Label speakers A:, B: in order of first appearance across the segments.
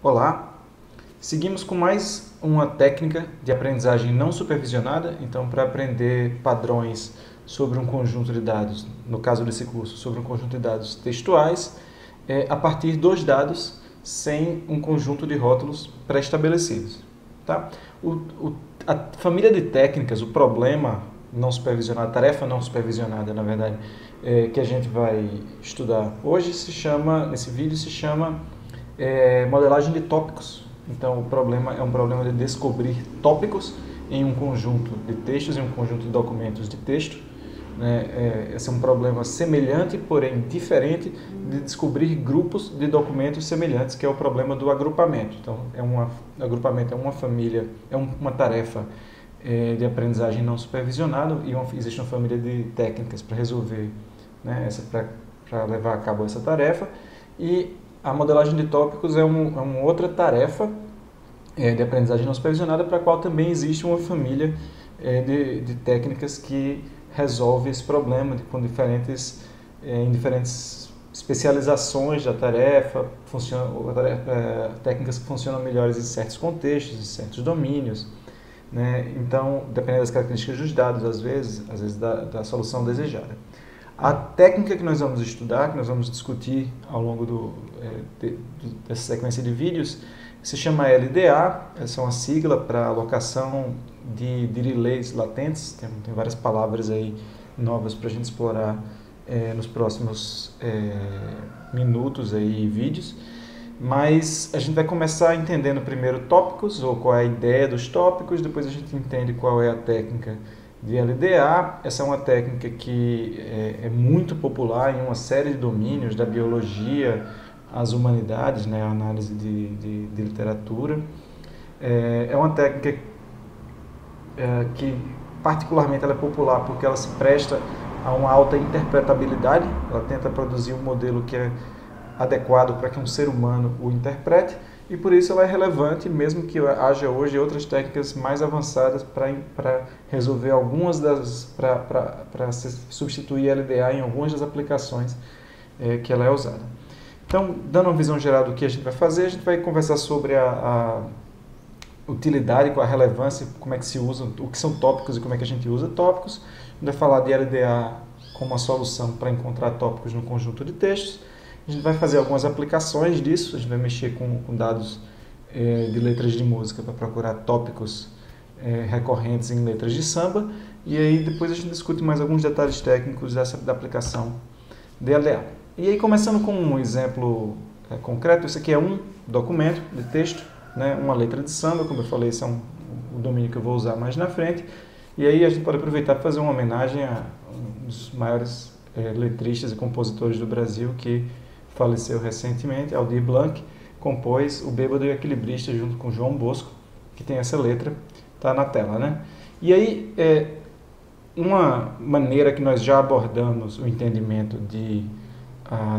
A: Olá, seguimos com mais uma técnica de aprendizagem não supervisionada. Então, para aprender padrões sobre um conjunto de dados, no caso desse curso, sobre um conjunto de dados textuais, a partir dos dados, sem um conjunto de rótulos pré-estabelecidos. Tá? A família de técnicas, o problema não supervisionado, a tarefa não supervisionada, na verdade, que a gente vai estudar hoje nesse vídeo se chama modelagem de tópicos. Então, o problema é um problema de descobrir tópicos em um conjunto de textos, em um conjunto de documentos de texto. Esse é um problema semelhante, porém diferente, de descobrir grupos de documentos semelhantes, que é o problema do agrupamento. Então, agrupamento é uma família, é uma tarefa de aprendizagem não supervisionada e existe uma família de técnicas para resolver, para levar a cabo essa tarefa. E a modelagem de tópicos é uma outra tarefa de aprendizagem não supervisionada, para a qual também existe uma família de técnicas que resolve esse problema em diferentes especializações da tarefa, técnicas que funcionam melhores em certos contextos, em certos domínios. Então, dependendo das características dos dados, às vezes da solução desejada. A técnica que nós vamos estudar, que nós vamos discutir ao longo dessa sequência de vídeos, se chama LDA. Essa é uma sigla para alocação de relays latentes. Tem várias palavras aí novas para a gente explorar nos próximos minutos aí, vídeos. Mas a gente vai começar entendendo primeiro tópicos, ou qual é a ideia dos tópicos, depois a gente entende qual é a técnica de LDA. Essa é uma técnica que é muito popular em uma série de domínios, da biologia às humanidades, a análise de literatura. É uma técnica que particularmente ela é popular porque ela se presta a uma alta interpretabilidade. Ela tenta produzir um modelo que é adequado para que um ser humano o interprete, e por isso ela é relevante, mesmo que haja hoje outras técnicas mais avançadas para resolver para substituir a LDA em algumas das aplicações que ela é usada. Então, dando uma visão geral do que a gente vai fazer, a gente vai conversar sobre a utilidade, qual a relevância, como é que se usa, o que são tópicos e como é que a gente usa tópicos. A gente vai falar de LDA como uma solução para encontrar tópicos no conjunto de textos. A gente vai fazer algumas aplicações disso, a gente vai mexer com dados de letras de música para procurar tópicos recorrentes em letras de samba, e aí depois a gente discute mais alguns detalhes técnicos da aplicação de LDA. E aí, começando com um exemplo concreto, isso aqui é um documento de texto, uma letra de samba, como eu falei, esse é o domínio que eu vou usar mais na frente, e aí a gente pode aproveitar para fazer uma homenagem a um dos maiores letristas e compositores do Brasil, que faleceu recentemente. Aldir Blanc compôs O Bêbado e o Equilibrista junto com João Bosco, que tem essa letra, está na tela, E aí, uma maneira que nós já abordamos o entendimento de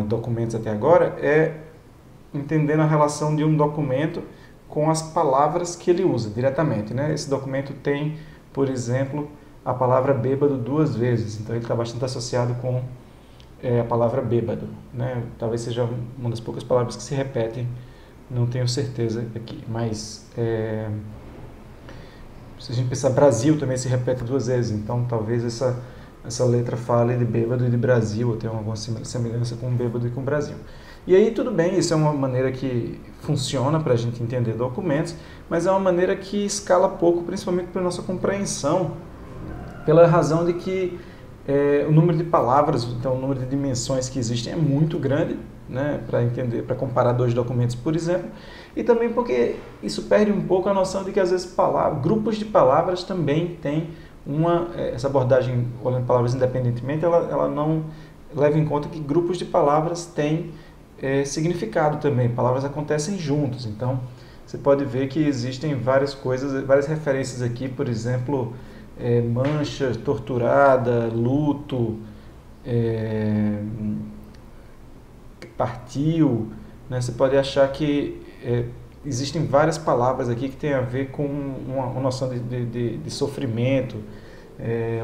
A: documentos até agora é entendendo a relação de um documento com as palavras que ele usa diretamente, Esse documento tem, por exemplo, a palavra bêbado 2 vezes, então ele está bastante associado com a palavra bêbado, Talvez seja uma das poucas palavras que se repetem, não tenho certeza aqui, mas se a gente pensar, Brasil também se repete 2 vezes, então talvez essa letra fale de bêbado e de Brasil, ou tenha alguma semelhança com bêbado e com Brasil. E aí tudo bem, isso é uma maneira que funciona para a gente entender documentos, mas é uma maneira que escala pouco, principalmente para a nossa compreensão, pela razão de que o número de palavras, então o número de dimensões que existem é muito grande, para entender, para comparar 2 documentos, por exemplo, e também porque isso perde um pouco a noção de que às vezes grupos de palavras também têm essa abordagem olhando palavras independentemente, ela não leva em conta que grupos de palavras têm significado também, palavras acontecem juntos, então você pode ver que existem várias coisas, várias referências aqui, por exemplo, mancha, torturada, luto, partiu, Você pode achar que existem várias palavras aqui que têm a ver com uma noção de sofrimento,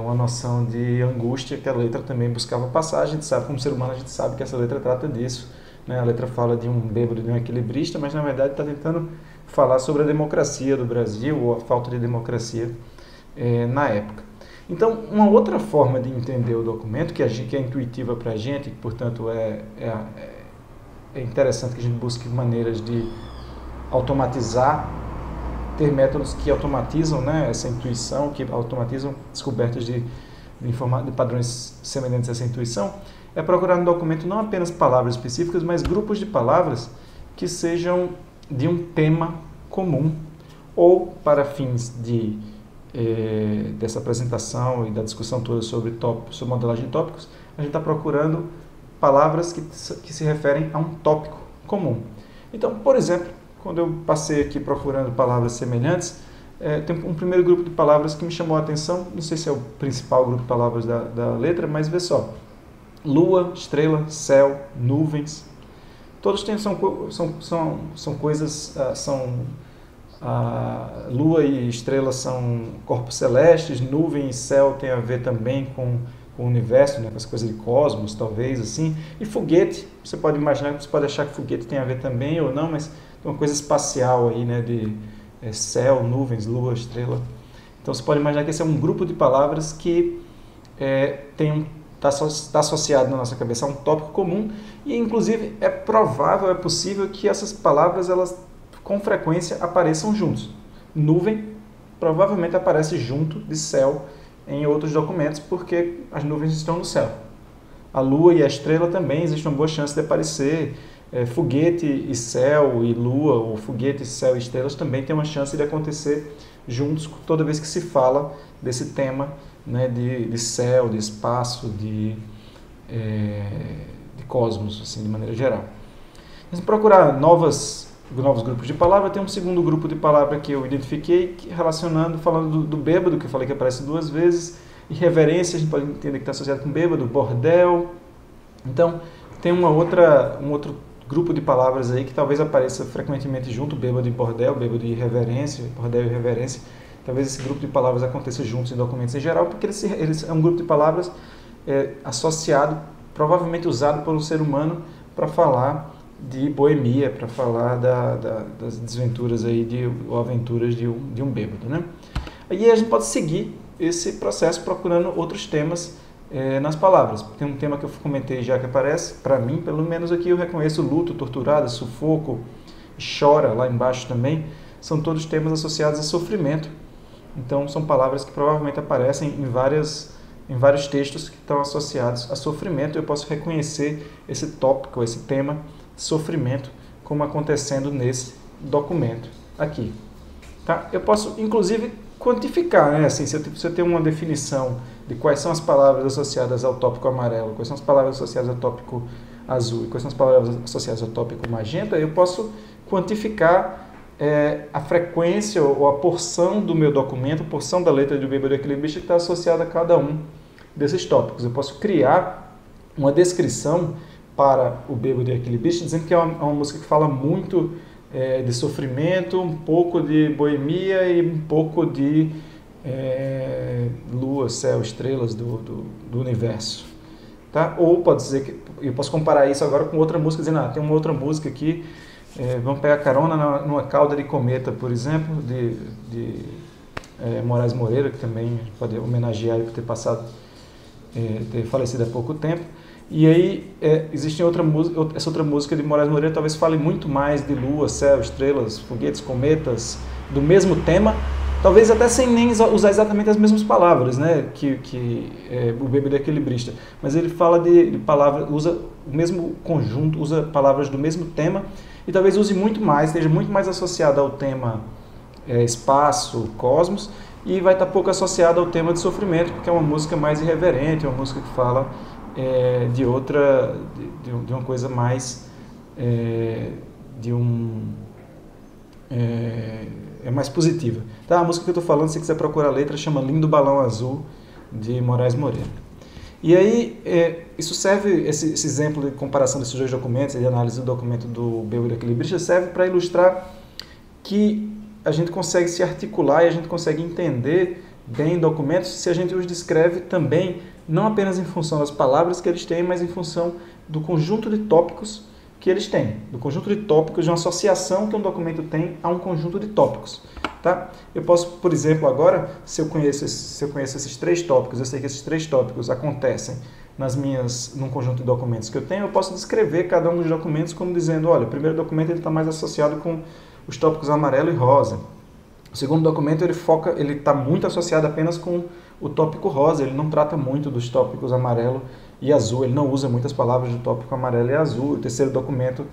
A: uma noção de angústia que a letra também buscava passar. A gente sabe, como ser humano, a gente sabe que essa letra trata disso, né? A letra fala de um bêbado, de um equilibrista, mas na verdade está tentando falar sobre a democracia do Brasil ou a falta de democracia na época. Então, uma outra forma de entender o documento, que é intuitiva para a gente, que, portanto, é interessante que a gente busque maneiras de automatizar, ter métodos que automatizam, né, essa intuição, que automatizam descobertas de padrões semelhantes a essa intuição, é procurar no documento não apenas palavras específicas, mas grupos de palavras que sejam de um tema comum, ou para fins dessa apresentação e da discussão toda sobre modelagem de tópicos, a gente está procurando palavras que se referem a um tópico comum. Então, por exemplo, quando eu passei aqui procurando palavras semelhantes, tem um primeiro grupo de palavras que me chamou a atenção, não sei se é o principal grupo de palavras da letra, mas vê só: lua, estrela, céu, nuvens, todos são coisas, lua e estrela são corpos celestes, nuvem e céu tem a ver também com o universo, né, com as coisas de cosmos, talvez, assim. E foguete, você pode imaginar, você pode achar que foguete tem a ver também ou não, mas tem uma coisa espacial aí, né, de céu, nuvens, lua, estrela. Então você pode imaginar que esse é um grupo de palavras que está associado na nossa cabeça a um tópico comum, e inclusive é provável, é possível que essas palavras, elas com frequência apareçam juntos. Nuvem provavelmente aparece junto de céu em outros documentos, porque as nuvens estão no céu. A lua e a estrela também existe uma boa chance de aparecer. Foguete e céu e lua, ou foguete, céu e estrelas também tem uma chance de acontecer juntos toda vez que se fala desse tema, né, de céu, de espaço, de cosmos, assim, de maneira geral. Mas procurar novos grupos de palavras, tem um segundo grupo de palavras que eu identifiquei, falando do bêbado, que eu falei que aparece 2 vezes, irreverência, a gente pode entender que está associado com bêbado, bordel. Então, tem um outro grupo de palavras aí que talvez apareça frequentemente junto, bêbado e bordel, bêbado e irreverência, bordel e irreverência. Talvez esse grupo de palavras aconteça juntos em documentos em geral, porque eles é um grupo de palavras associado, provavelmente usado por um ser humano para falar de boemia, para falar das desventuras aí, ou aventuras de um bêbado, né? Aí a gente pode seguir esse processo procurando outros temas nas palavras. Tem um tema que eu comentei já que aparece, para mim, pelo menos aqui eu reconheço: luto, torturada, sufoco, chora, lá embaixo também, são todos temas associados a sofrimento. Então são palavras que provavelmente aparecem em vários textos que estão associados a sofrimento. Eu posso reconhecer esse tópico, esse tema sofrimento, como acontecendo nesse documento aqui. Tá? Eu posso, inclusive, quantificar, né? Assim, se eu tenho uma definição de quais são as palavras associadas ao tópico amarelo, quais são as palavras associadas ao tópico azul e quais são as palavras associadas ao tópico magenta, eu posso quantificar a frequência ou a porção do meu documento, a porção da letra do bêbado equilibrista que está associada a cada um desses tópicos. Eu posso criar uma descrição para o bêbado equilibrista, dizendo que é uma música que fala muito de sofrimento, um pouco de boemia e um pouco de lua, céu, estrelas do universo. Tá? Ou pode dizer que eu posso comparar isso agora com outra música, dizendo, tem uma outra música aqui, vamos pegar carona numa cauda de cometa, por exemplo, de Moraes Moreira, que também pode homenagear ele por ter falecido há pouco tempo. E aí existe essa outra música de Moraes Moreira, talvez fale muito mais de lua, céu, estrelas, foguetes, cometas, do mesmo tema, talvez até sem nem usar exatamente as mesmas palavras, né, que o bêbado equilibrista. Mas ele fala de palavras, usa o mesmo conjunto, usa palavras do mesmo tema, e talvez use muito mais, esteja muito mais associado ao tema espaço, cosmos, e vai estar pouco associado ao tema de sofrimento, porque é uma música mais irreverente, é uma música que fala de uma coisa mais mais positiva. Tá? A música que eu estou falando, se quiser procurar a letra, chama Lindo Balão Azul, de Moraes Moreira. E aí, isso serve, esse exemplo de comparação desses 2 documentos, de análise do documento do bêbado equilibrista, serve para ilustrar que a gente consegue se articular e a gente consegue entender bem documentos se a gente os descreve também, não apenas em função das palavras que eles têm, mas em função do conjunto de tópicos que que eles têm, do conjunto de tópicos, de uma associação que um documento tem a um conjunto de tópicos. Tá? Eu posso, por exemplo, agora, se eu conheço esses 3 tópicos, eu sei que esses 3 tópicos acontecem num conjunto de documentos que eu tenho, eu posso descrever cada um dos documentos como dizendo, olha, o primeiro documento está mais associado com os tópicos amarelo e rosa. O segundo documento ele está muito associado apenas com o tópico rosa, ele não trata muito dos tópicos amarelo e azul, ele não usa muitas palavras do tópico amarelo e azul. O terceiro documento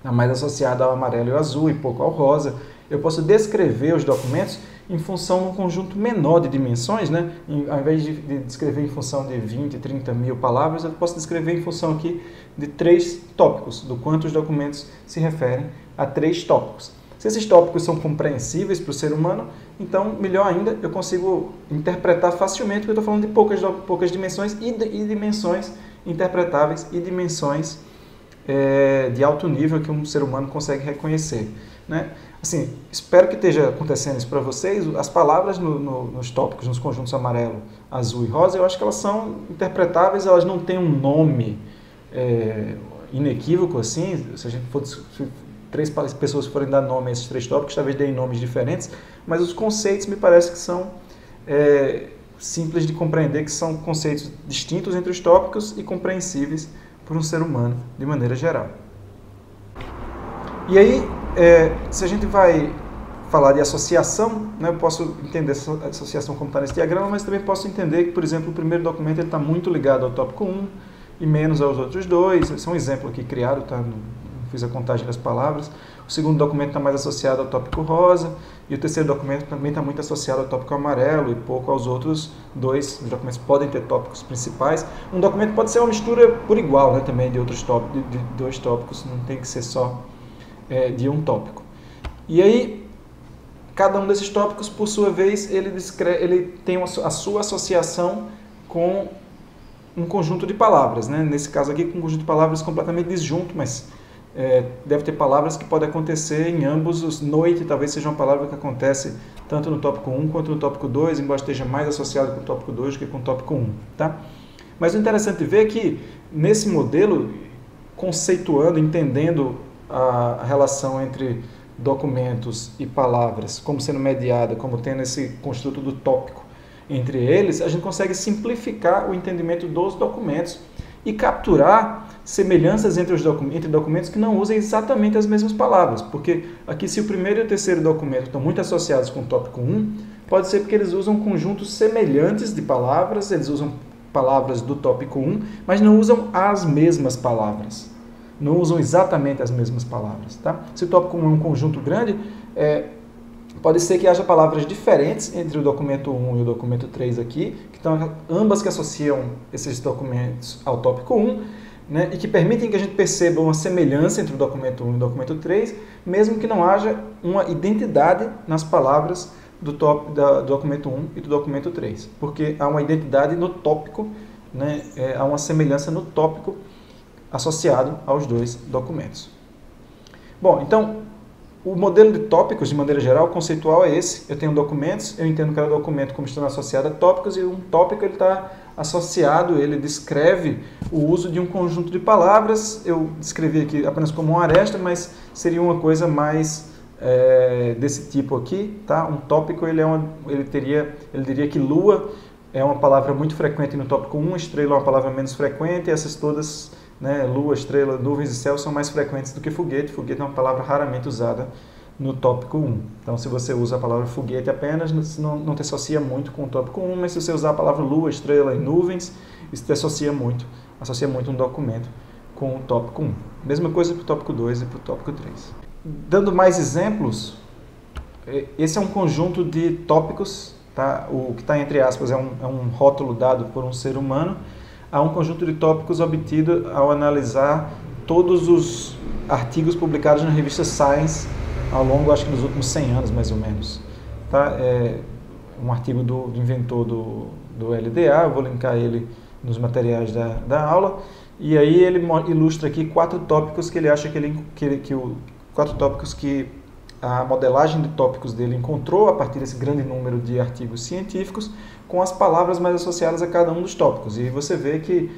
A: é mais associado ao amarelo e ao azul e pouco ao rosa. Eu posso descrever os documentos em função de um conjunto menor de dimensões, né? Ao invés de descrever em função de 20, 30 mil palavras, eu posso descrever em função aqui de 3 tópicos, do quanto os documentos se referem a 3 tópicos. Se esses tópicos são compreensíveis para o ser humano, então, melhor ainda, eu consigo interpretar facilmente, porque eu estou falando de poucas dimensões e dimensões interpretáveis e dimensões de alto nível que um ser humano consegue reconhecer, né? Assim, espero que esteja acontecendo isso para vocês. As palavras nos tópicos, nos conjuntos amarelo, azul e rosa, eu acho que elas são interpretáveis, elas não têm um nome inequívoco assim. Se a gente for, se 3 pessoas forem dar nome a esses 3 tópicos, talvez deem nomes diferentes, mas os conceitos me parece que são simples de compreender, que são conceitos distintos entre os tópicos e compreensíveis por um ser humano de maneira geral. E aí, se a gente vai falar de associação, né, eu posso entender essa associação como está nesse diagrama, mas também posso entender que, por exemplo, o primeiro documento está muito ligado ao tópico 1 e menos aos outros 2. Esse é um exemplo aqui criado, tá? Não fiz a contagem das palavras. O segundo documento está mais associado ao tópico rosa e o terceiro documento também está muito associado ao tópico amarelo e pouco aos outros 2. Os documentos podem ter tópicos principais. Um documento pode ser uma mistura por igual, né, também de outros tópicos, de 2 tópicos, não tem que ser só de um tópico. E aí, cada um desses tópicos, por sua vez, ele tem a sua associação com um conjunto de palavras, né? Nesse caso aqui, com um conjunto de palavras completamente disjunto, mas deve ter palavras que podem acontecer em ambos os. Noite talvez seja uma palavra que acontece tanto no tópico 1 quanto no tópico 2, embora esteja mais associado com o tópico 2 do que com o tópico 1. Tá? Mas o interessante de ver é que, nesse modelo, conceituando, entendendo a relação entre documentos e palavras, como sendo mediada, como tendo esse construto do tópico entre eles, a gente consegue simplificar o entendimento dos documentos e capturar semelhanças entre documentos que não usem exatamente as mesmas palavras. Porque aqui, se o primeiro e o terceiro documento estão muito associados com o tópico 1, pode ser porque eles usam conjuntos semelhantes de palavras, eles usam palavras do tópico 1, mas não usam as mesmas palavras. Não usam exatamente as mesmas palavras. Tá? Se o tópico 1 é um conjunto grande, pode ser que haja palavras diferentes entre o documento 1 e o documento 3 aqui, que estão ambas que associam esses documentos ao tópico 1, né, e que permitem que a gente perceba uma semelhança entre o documento 1 e o documento 3, mesmo que não haja uma identidade nas palavras do documento 1 e do documento 3, porque há uma identidade no tópico, né, há uma semelhança no tópico associado aos 2 documentos. Bom, então, o modelo de tópicos, de maneira geral, conceitual é esse. Eu tenho documentos, eu entendo cada documento como estando associado a tópicos, e um tópico está associado, ele descreve o uso de um conjunto de palavras. Eu descrevi aqui apenas como uma aresta, mas seria uma coisa mais desse tipo aqui. Tá? Um tópico, ele diria que lua é uma palavra muito frequente no tópico 1, estrela é uma palavra menos frequente, e essas todas, né, lua, estrela, nuvens e céu são mais frequentes do que foguete. Foguete é uma palavra raramente usada no tópico 1. Então, se você usa a palavra foguete apenas, não te associa muito com o tópico 1, mas se você usar a palavra lua, estrela e nuvens, isso te associa muito um documento com o tópico 1. Mesma coisa para o tópico 2 e para o tópico 3. Dando mais exemplos, esse é um conjunto de tópicos, tá? O que está entre aspas é um rótulo dado por um ser humano. Há um conjunto de tópicos obtido ao analisar todos os artigos publicados na revista Science ao longo, acho que dos últimos 100 anos, mais ou menos. Tá? É um artigo do inventor do LDA, eu vou linkar ele nos materiais da aula, e aí ele ilustra aqui 4 tópicos que ele acha quatro tópicos que a modelagem de tópicos dele encontrou a partir desse grande número de artigos científicos, com as palavras mais associadas a cada um dos tópicos. E você vê que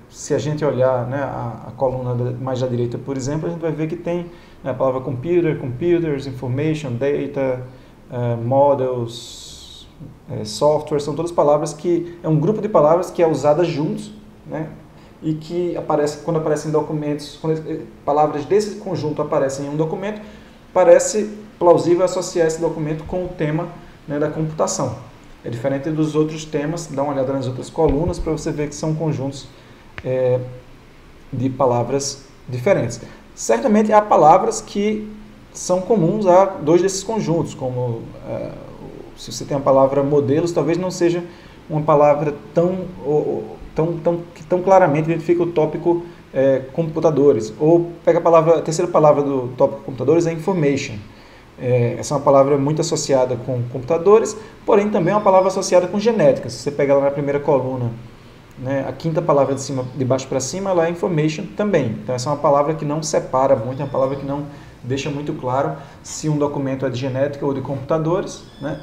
A: se a gente olhar, né, a coluna mais à direita, por exemplo, a gente vai ver que tem, né, a palavra computer, computers, information, data, models, software, são todas palavras que é um grupo de palavras que é usada juntos, né, e que aparece quando aparecem documentos, quando palavras desse conjunto aparecem em um documento, parece plausível associar esse documento com o tema, né, da computação. É diferente dos outros temas, dá uma olhada nas outras colunas para você ver que são conjuntos de palavras diferentes. Certamente há palavras que são comuns a dois desses conjuntos, como se você tem a palavra modelos, talvez não seja uma palavra que tão claramente identifica o tópico computadores. Ou pega a terceira palavra do tópico computadores é information. Essa é uma palavra muito associada com computadores, porém também é uma palavra associada com genética. Se você pegar lá na primeira coluna, né, a quinta palavra de baixo para cima, ela é information também. Então essa é uma palavra que não separa muito, é uma palavra que não deixa muito claro se um documento é de genética ou de computadores, né?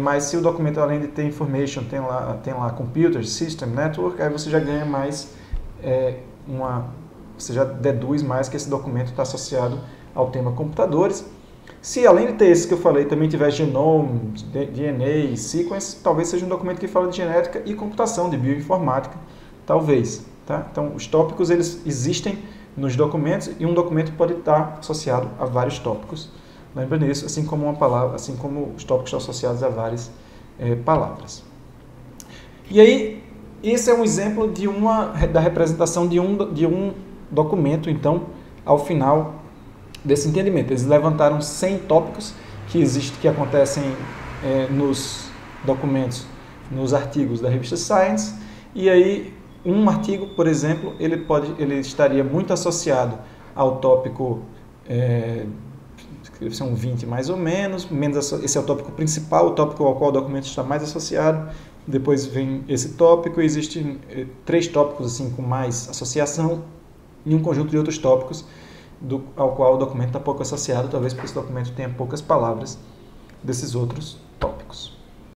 A: Mas se o documento, além de ter information, tem lá computer, system, network, aí você já ganha mais, você já deduz mais que esse documento está associado ao tema computadores. Se além de ter esse que eu falei, também tiver genome, DNA, sequence, talvez seja um documento que fala de genética e computação, de bioinformática, talvez. Tá? Então, os tópicos eles existem nos documentos e um documento pode estar associado a vários tópicos. Lembra disso, assim como uma palavra, assim como os tópicos estão associados a várias palavras. E aí, esse é um exemplo da representação de um documento, então, ao final desse entendimento. Eles levantaram 100 tópicos que acontecem nos documentos, nos artigos da revista Science, e aí um artigo, por exemplo, ele estaria muito associado ao tópico, são 20 mais ou menos, esse é o tópico principal, o tópico ao qual o documento está mais associado, depois vem esse tópico, existem 3 tópicos assim, com mais associação, e um conjunto de outros tópicos ao qual o documento está pouco associado, talvez porque esse documento tenha poucas palavras desses outros tópicos.